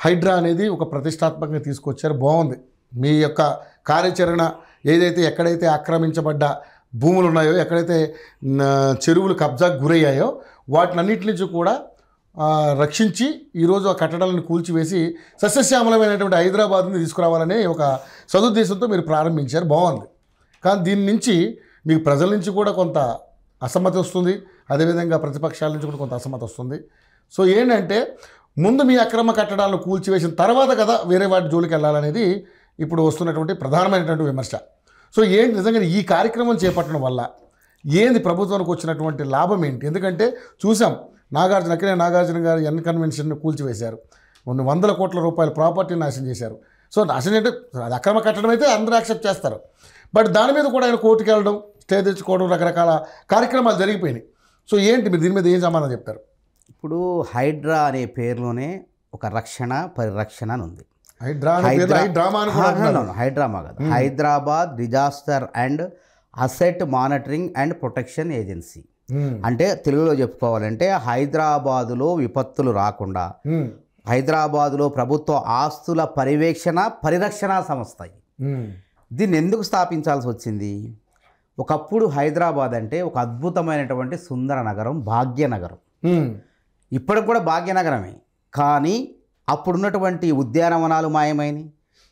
హైడ్రా అనేది ఒక ప్రతిష్టాత్మకంగా తీసుకొచ్చారు, బాగుంది. మీ యొక్క కార్యాచరణ ఏదైతే ఎక్కడైతే ఆక్రమించబడ్డ భూములు ఉన్నాయో, ఎక్కడైతే చెరువులు కబ్జాకు గురయ్యాయో వాటినన్నిటి నుంచి కూడా రక్షించి ఈరోజు ఆ కట్టడాలను కూల్చివేసి సస్యశ్యామలమైనటువంటి హైదరాబాద్ని తీసుకురావాలనే ఒక సదుద్దేశంతో మీరు ప్రారంభించారు, బాగుంది. కానీ దీని నుంచి మీకు ప్రజల నుంచి కూడా కొంత అసమ్మతి వస్తుంది, అదేవిధంగా ప్రతిపక్షాల నుంచి కూడా కొంత అసమ్మతి వస్తుంది. సో ఏంటంటే ముందు మీ అక్రమ కట్టడాలను కూల్చివేసిన తర్వాత కదా వేరే వాటి జోలికి వెళ్ళాలనేది ఇప్పుడు వస్తున్నటువంటి ప్రధానమైనటువంటి విమర్శ. సో ఏంటి నిజంగా ఈ కార్యక్రమం చేపట్టడం వల్ల ఏంది ప్రభుత్వానికి వచ్చినటువంటి లాభం ఏంటి? ఎందుకంటే చూసాం, అక్కినేని నాగార్జున గారు ఎన్ కన్వెన్షన్ను కూల్చివేశారు, కొన్ని వందల కోట్ల రూపాయల ప్రాపర్టీని నాశనం చేశారు. సో నాశనం అంటే అది అక్రమ కట్టడం అయితే అందరూ యాక్సెప్ట్ చేస్తారు, బట్ దాని మీద కూడా ఆయన కోర్టుకు వెళ్ళడం, స్టే తెచ్చుకోవడం, రకరకాల కార్యక్రమాలు జరిగిపోయినాయి. సో ఏంటి మీరు దీని మీద ఏం సమాధానం చెప్తారు? ఇప్పుడు హైడ్రా అనే పేరులోనే ఒక రక్షణ పరిరక్షణ అని ఉంది. హైడ్రామా కాదు, Hyderabad disaster and asset monitoring and protection agency. అంటే తెలుగులో చెప్పుకోవాలంటే హైదరాబాదులో విపత్తులు రాకుండా హైదరాబాదులో ప్రభుత్వ ఆస్తుల పరిరక్షణ సంస్థ. దీన్ని ఎందుకు స్థాపించాల్సి వచ్చింది? ఒకప్పుడు హైదరాబాద్ అంటే ఒక అద్భుతమైనటువంటి సుందర నగరం, భాగ్యనగరం. ఇప్పటికి కూడా భాగ్యనగరమే, కానీ అప్పుడున్నటువంటి ఉద్యానవనాలు మాయమైనవి.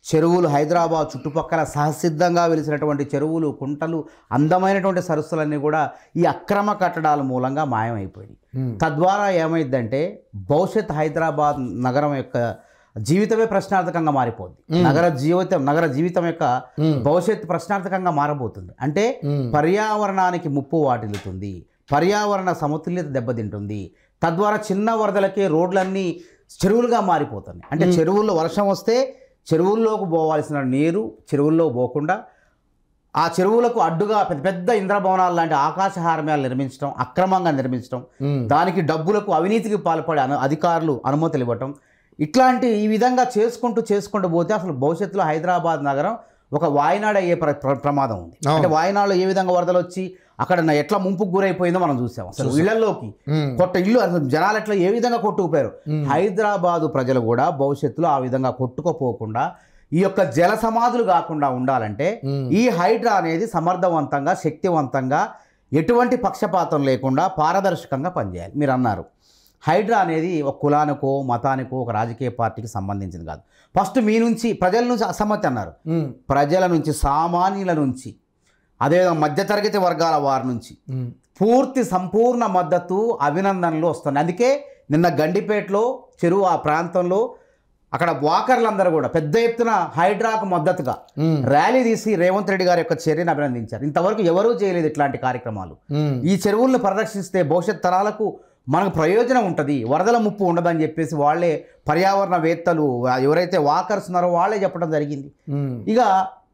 చెరువులు, హైదరాబాద్ చుట్టుపక్కల సహసిద్ధంగా వెలిసినటువంటి చెరువులు, కుంటలు, అందమైనటువంటి సరస్సులన్నీ కూడా ఈ అక్రమ కట్టడాల మూలంగా మాయమైపోయినాయి. తద్వారా ఏమైందంటే భవిష్యత్ హైదరాబాద్ నగరం యొక్క జీవితమే ప్రశ్నార్థకంగా మారిపోద్ది. నగర జీవితం యొక్క భవిష్యత్తు ప్రశ్నార్థకంగా మారబోతుంది. అంటే పర్యావరణానికి ముప్పు వాటిల్లుతుంది, పర్యావరణ సమతుల్యత దెబ్బతింటుంది. తద్వారా చిన్న వరదలకే రోడ్లన్నీ చెరువులుగా మారిపోతున్నాయి. అంటే చెరువుల్లో వర్షం వస్తే చెరువుల్లోకి పోవాల్సిన నీరు చెరువుల్లో పోకుండా ఆ చెరువులకు అడ్డుగా పెద్ద పెద్ద ఇంద్రభవనాలు లాంటి ఆకాశ హార్మ్యాలు నిర్మించడం, అక్రమంగా నిర్మించడం, దానికి డబ్బులకు అవినీతికి పాల్పడే అధికారులు అనుమతులు ఇవ్వటం, ఈ విధంగా చేసుకుంటూ పోతే అసలు భవిష్యత్తులో హైదరాబాద్ నగరం ఒక వాయనాడు అయ్యే ప్రమాదం ఉంది. అంటే వాయనాడులో ఏ విధంగా వరదలు వచ్చి అక్కడ ఎట్లా ముంపుకు గురైపోయిందో మనం చూసాం. అసలు ఇళ్లలోకి అసలు జనాలు ఎట్లా ఏ విధంగా కొట్టుకుపోయారు. హైదరాబాదు ప్రజలు కూడా భవిష్యత్తులో ఆ విధంగా కొట్టుకుపోకుండా ఈ యొక్క జల సమాధులు కాకుండా ఉండాలంటే ఈ హైడ్రా అనేది సమర్థవంతంగా, శక్తివంతంగా, ఎటువంటి పక్షపాతం లేకుండా పారదర్శకంగా పనిచేయాలి. మీరు అన్నారు హైడ్రా అనేది ఒక కులానికో, మతానికో, ఒక రాజకీయ పార్టీకి సంబంధించింది కాదు. ఫస్ట్ మీ నుంచి, ప్రజల నుంచి అసమ్మతి అన్నారు, ప్రజల నుంచి, సామాన్యుల నుంచి, అదేవిధంగా మధ్యతరగతి వర్గాల వారి నుంచి సంపూర్ణ మద్దతు, అభినందనలు వస్తున్నాయి. అందుకే నిన్న గండిపేటలో చెరువు ఆ ప్రాంతంలో అక్కడ వాకర్లందరూ కూడా పెద్ద ఎత్తున హైడ్రాకు మద్దతుగా ర్యాలీ తీసి రేవంత్ రెడ్డి గారి యొక్క చర్యను అభినందించారు. ఇంతవరకు ఎవరూ చేయలేదు ఇట్లాంటి కార్యక్రమాలు. ఈ చెరువులను పరిరక్షిస్తే భవిష్యత్ తరాలకు మనకు ప్రయోజనం ఉంటుంది, వరదల ముప్పు ఉండదని చెప్పేసి వాళ్ళే పర్యావరణవేత్తలు ఎవరైతే వాకర్స్ ఉన్నారో వాళ్ళే చెప్పడం జరిగింది. ఇక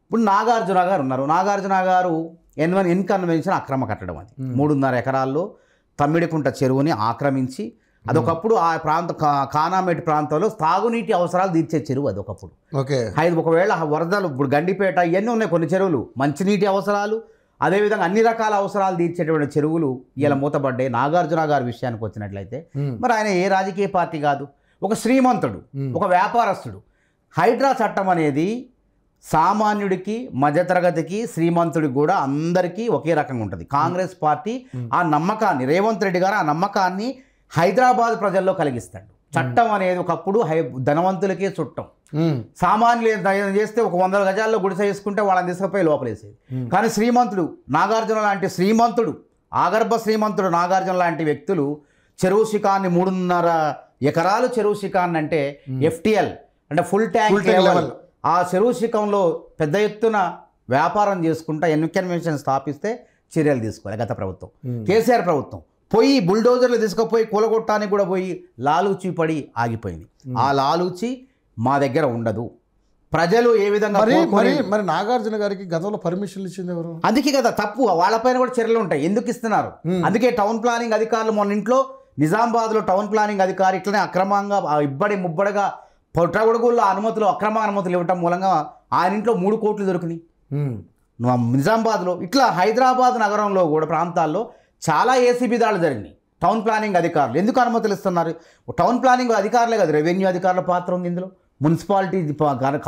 ఇప్పుడు నాగార్జున గారు ఉన్నారు. నాగార్జున గారు ఎన్ కన్వెన్షన్ అక్రమ కట్టడం, అది 3.5 ఎకరాల్లో తమ్మిడికుంట చెరువుని ఆక్రమించి, అదొకప్పుడు ఆ కానామేటి ప్రాంతంలో తాగునీటి అవసరాలు తీర్చే చెరువు అది ఒకప్పుడు. ఒకవేళ వరదలు, ఇప్పుడు గండిపేట ఇవన్నీ ఉన్నాయి కొన్ని చెరువులు, మంచినీటి అవసరాలు, అదేవిధంగా అన్ని రకాల అవసరాలు తీర్చేటువంటి చెరువులు ఇలా మూతపడ్డాయి. నాగార్జున గారి విషయానికి వచ్చినట్లయితే మరి ఆయన ఏ రాజకీయ పార్టీ కాదు, ఒక శ్రీమంతుడు, ఒక వ్యాపారస్తుడు. హైడ్రా చట్టం అనేది సామాన్యుడికి, మధ్యతరగతికి, శ్రీమంతుడికి కూడా అందరికీ ఒకే రకంగా ఉంటుంది. కాంగ్రెస్ పార్టీ ఆ నమ్మకాన్ని, రేవంత్ రెడ్డి గారు ఆ నమ్మకాన్ని హైదరాబాద్ ప్రజల్లో కలిగిస్తాడు. చట్టం అనేది ఒకప్పుడు ధనవంతులకే చుట్టం, సామాన్యులు చేస్తే ఒక 100 గజాల్లో గుడిసె వేసుకుంటే వాళ్ళని తీసుకుపోయి లోపలేసేది. కానీ శ్రీమంతుడు, నాగార్జున లాంటి శ్రీమంతుడు, ఆగర్భ శ్రీమంతుడు నాగార్జున లాంటి వ్యక్తులు చెరువు శిఖాన్ని 3.5 ఎకరాలు చెరువు శిఖాన్ని అంటే FTL అంటే ఫుల్ ట్యాంక్ లెవెల్, ఆ చెరువు శిఖంలో పెద్ద ఎత్తున వ్యాపారం చేసుకుంటా ఎన్ కన్వెన్షన్ స్థాపిస్తే చర్యలు తీసుకోవాలి గత ప్రభుత్వం, కేసీఆర్ ప్రభుత్వం. పోయి బుల్డోజర్లు తీసుకుపోయి కూలగొట్టానికి కూడా పోయి లాలూచి పడి ఆగిపోయింది. ఆ లాలూచి మా దగ్గర ఉండదు. ప్రజలు ఏ విధంగా మరి నాగార్జున గారికి గతంలో పర్మిషన్లు ఇచ్చింది ఎవరు? అందుకే కదా తప్పు, వాళ్ళపైన కూడా చర్యలు ఉంటాయి. ఎందుకు ఇస్తున్నారు? అందుకే టౌన్ ప్లానింగ్ అధికారులు మొన్న ఇంట్లో నిజామాబాద్లో టౌన్ ప్లానింగ్ అధికారి ఇట్లనే అక్రమంగా ముబ్బడిగా పొట్టగొడుగుల్లో అనుమతులు, అక్రమ అనుమతులు ఇవ్వటం మూలంగా ఆయన ఇంట్లో 3 కోట్లు దొరికినాయి నిజామాబాద్లో. ఇట్లా హైదరాబాద్ నగరంలో కూడా ప్రాంతాల్లో చాలా ఏసీబీ దాడులు జరిగినాయి. టౌన్ ప్లానింగ్ అధికారులు ఎందుకు అనుమతులు ఇస్తున్నారు? టౌన్ ప్లానింగ్ అధికారులే కాదు, రెవెన్యూ అధికారుల పాత్ర ఉంది ఇందులో, మున్సిపాలిటీ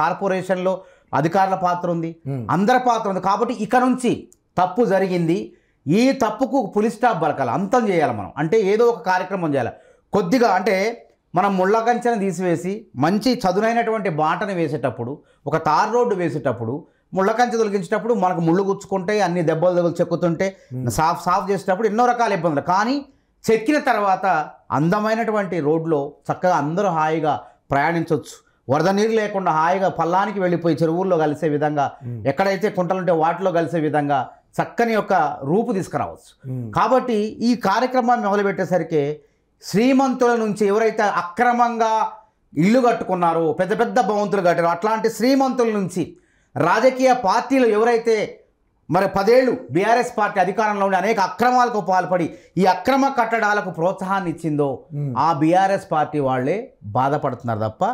కార్పొరేషన్లో అధికారుల పాత్ర ఉంది, అందరి పాత్ర ఉంది. కాబట్టి ఇక నుంచి తప్పు జరిగింది, ఈ తప్పుకు పులి స్టాప్ పలకాలి, అంతం చేయాలి మనం. అంటే ఏదో ఒక కార్యక్రమం చేయాలి. కొద్దిగా అంటే మనం ముళ్ళ కంచెను తీసివేసి మంచి చదునైనటువంటి బాటను వేసేటప్పుడు, ఒక తార్ రోడ్డు వేసేటప్పుడు, ముళ్ళ కంచె తొలగించేటప్పుడు మనకు ముళ్ళు గుచ్చుకుంటే, అన్ని దెబ్బలు చెక్కుతుంటే, సాఫ్ చేసేటప్పుడు ఎన్నో రకాల ఇబ్బందులు. కానీ చెక్కిన తర్వాత అందమైనటువంటి రోడ్లో చక్కగా అందరూ హాయిగా ప్రయాణించవచ్చు. వరద నీరు లేకుండా హాయిగా పల్లానికి వెళ్ళిపోయి చెరువుల్లో కలిసే విధంగా, ఎక్కడైతే కుంటలుంటే వాటిలో కలిసే విధంగా చక్కని యొక్క రూపు తీసుకురావచ్చు. కాబట్టి ఈ కార్యక్రమాన్ని మొదలుపెట్టేసరికి శ్రీమంతుల నుంచి ఎవరైతే అక్రమంగా ఇల్లు కట్టుకున్నారో, పెద్ద పెద్ద భవంతులు కట్టారో, అట్లాంటి శ్రీమంతుల నుంచి రాజకీయ పార్టీలు ఎవరైతే మరి 10 ఏళ్ళు బీఆర్ఎస్ పార్టీ అధికారంలో ఉండి అనేక అక్రమాలకు పాల్పడి ఈ అక్రమ కట్టడాలకు ప్రోత్సాహాన్ని ఇచ్చిందో ఆ బీఆర్ఎస్ పార్టీ వాళ్ళే బాధపడుతున్నారు తప్ప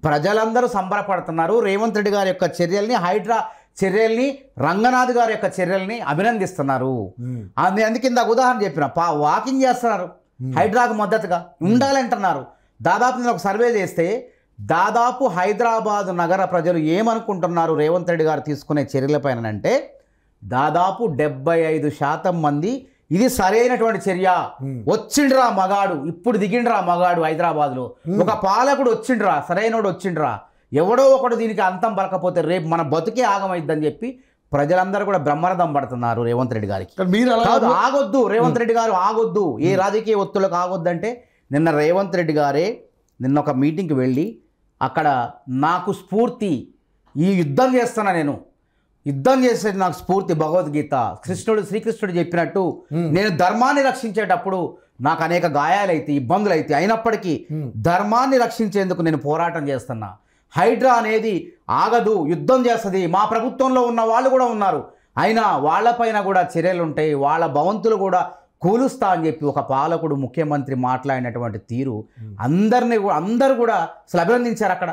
ప్రజలందరూ సంబరపడుతున్నారు. రేవంత్ రెడ్డి గారి యొక్క చర్యల్ని, హైడ్రా చర్యల్ని, రంగనాథ్ గారి యొక్క చర్యల్ని అభినందిస్తున్నారు. అందుకే ఇందాక ఉదాహరణ చెప్పిన వాకింగ్ చేస్తున్నారు, హైడ్రాకు మద్దతుగా ఉండాలంటున్నారు. దాదాపు నేను ఒక సర్వే చేస్తే దాదాపు హైదరాబాద్ నగర ప్రజలు ఏమనుకుంటున్నారు రేవంత్ రెడ్డి గారు తీసుకునే చర్యలపైన అంటే దాదాపు 75% మంది ఇది సరైనటువంటి చర్య, వచ్చిండ్రా మగాడు, ఇప్పుడు దిగిండ్రా మగాడు, హైదరాబాద్లో ఒక పాలకుడు వచ్చిండ్రా, సరైనోడు వచ్చిండ్రా, ఎవడో ఒకడు దీనికి అంతం పలకపోతే రేపు మన బతుకే ఆగమైద్దని చెప్పి ప్రజలందరూ కూడా బ్రహ్మరథం పడుతున్నారు రేవంత్ రెడ్డి గారికి. ఆగొద్దు రేవంత్ రెడ్డి గారు, ఆగొద్దు, ఏ రాజకీయ ఒత్తులకు ఆగొద్దంటే నిన్న రేవంత్ రెడ్డి గారే నిన్న ఒక మీటింగ్కి వెళ్ళి అక్కడ నాకు స్ఫూర్తి ఈ యుద్ధం చేస్తున్నా, నేను యుద్ధం చేసేది నాకు స్ఫూర్తి భగవద్గీత, శ్రీకృష్ణుడు చెప్పినట్టు నేను ధర్మాన్ని రక్షించేటప్పుడు నాకు అనేక గాయాలైతే, ఇబ్బందులు అయితే, అయినప్పటికీ ధర్మాన్ని రక్షించేందుకు నేను పోరాటం చేస్తున్నా. హైడ్రా అనేది ఆగదు, యుద్ధం చేస్తుంది. మా ప్రభుత్వంలో ఉన్న వాళ్ళు కూడా ఉన్నారు, అయినా వాళ్ళపైన కూడా చర్యలు ఉంటాయి, వాళ్ళ భవంతులు కూడా కూలుస్తా అని చెప్పి ఒక పాలకుడు, ముఖ్యమంత్రి మాట్లాడినటువంటి తీరు అందరూ కూడా అసలు అభినందించారు అక్కడ.